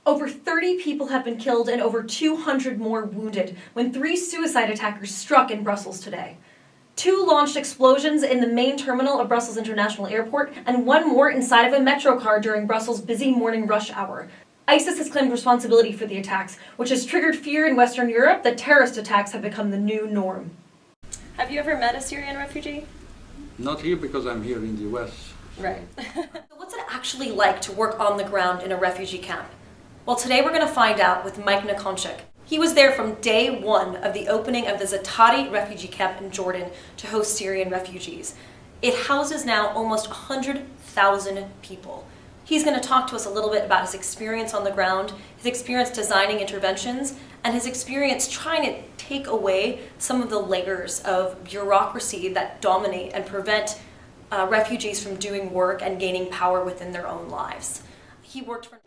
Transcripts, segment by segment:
Over 30 people have been killed and over 200 more wounded when 3 suicide attackers struck in Brussels today. 2 launched explosions in the main terminal of Brussels International Airport and 1 more inside of a metro car during Brussels' busy morning rush hour. ISIS has claimed responsibility for the attacks, which has triggered fear in Western Europe that terrorist attacks have become the new norm. Have you ever met a Syrian refugee? Not here because I'm here in the US. Right. What's it actually like to work on the ground in a refugee camp? Well, today we're going to find out with Mike Nakonchik. He was there from day 1 of the opening of the Zatari refugee camp in Jordan to host Syrian refugees. It houses now almost 100,000 people. He's going to talk to us a little bit about his experience on the ground, his experience designing interventions, and his experience trying to take away some of the layers of bureaucracy that dominate and prevent refugees from doing work and gaining power within their own lives. He worked for...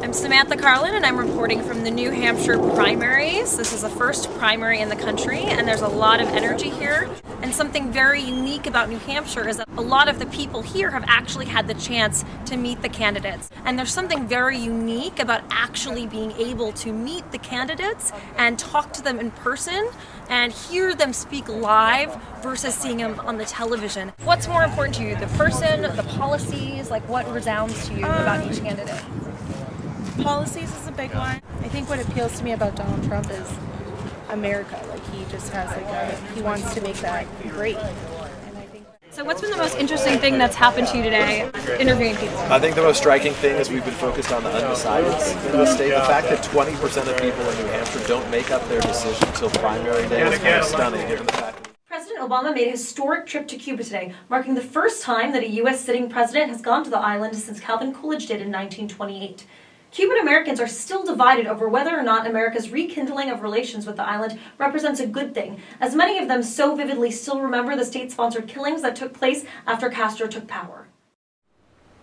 I'm Samantha Karlin, and I'm reporting from the New Hampshire primaries. This is the first primary in the country, and there's a lot of energy here. And something very unique about New Hampshire is that a lot of the people here have actually had the chance to meet the candidates. And there's something very unique about actually being able to meet the candidates and talk to them in person and hear them speak live versus seeing them on the television. What's more important to you, the person, the policies, like what resounds to you about each candidate? Policies is a big one. I think what appeals to me about Donald Trump is America. Like he just has he wants to make that great. So what's been the most interesting thing that's happened to you today, interviewing people? I think the most striking thing is we've been focused on the undecideds in the state. The fact that 20% of people in New Hampshire don't make up their decision until primary day is kind of stunning, given the fact that President Obama made a historic trip to Cuba today, marking the first time that a U.S. sitting president has gone to the island since Calvin Coolidge did in 1928. Cuban Americans are still divided over whether or not America's rekindling of relations with the island represents a good thing, as many of them so vividly still remember the state-sponsored killings that took place after Castro took power.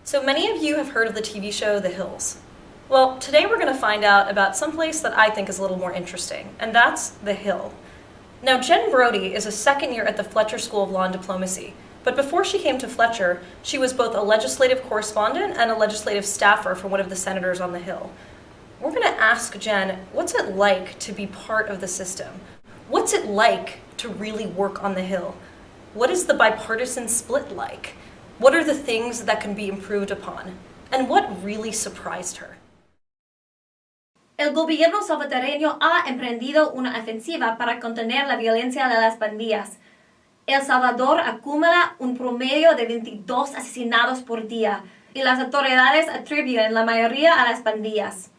So many of you have heard of the TV show The Hills. Well, today we're going to find out about someplace that I think is a little more interesting, and that's The Hill. Now, Jen Brody is a second year at the Fletcher School of Law and Diplomacy. But before she came to Fletcher, she was both a legislative correspondent and a legislative staffer for one of the senators on the Hill. We're going to ask Jen, what's it like to be part of the system? What's it like to really work on the Hill? What is the bipartisan split like? What are the things that can be improved upon? And what really surprised her? El gobierno salvadoreño ha emprendido una ofensiva para contener la violencia de las pandillas. El Salvador acumula un promedio de 22 asesinados por día y las autoridades atribuyen la mayoría a las pandillas.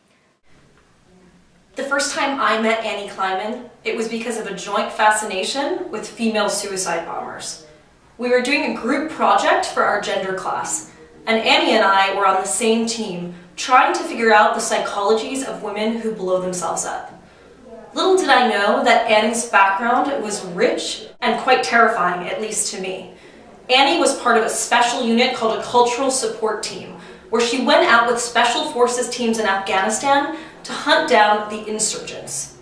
The first time I met Annie Kleiman, it was because of a joint fascination with female suicide bombers. We were doing a group project for our gender class, and Annie and I were on the same team, trying to figure out the psychologies of women who blow themselves up. Little did I know that Annie's background was rich and quite terrifying, at least to me. Annie was part of a special unit called a cultural support team, where she went out with special forces teams in Afghanistan to hunt down the insurgents.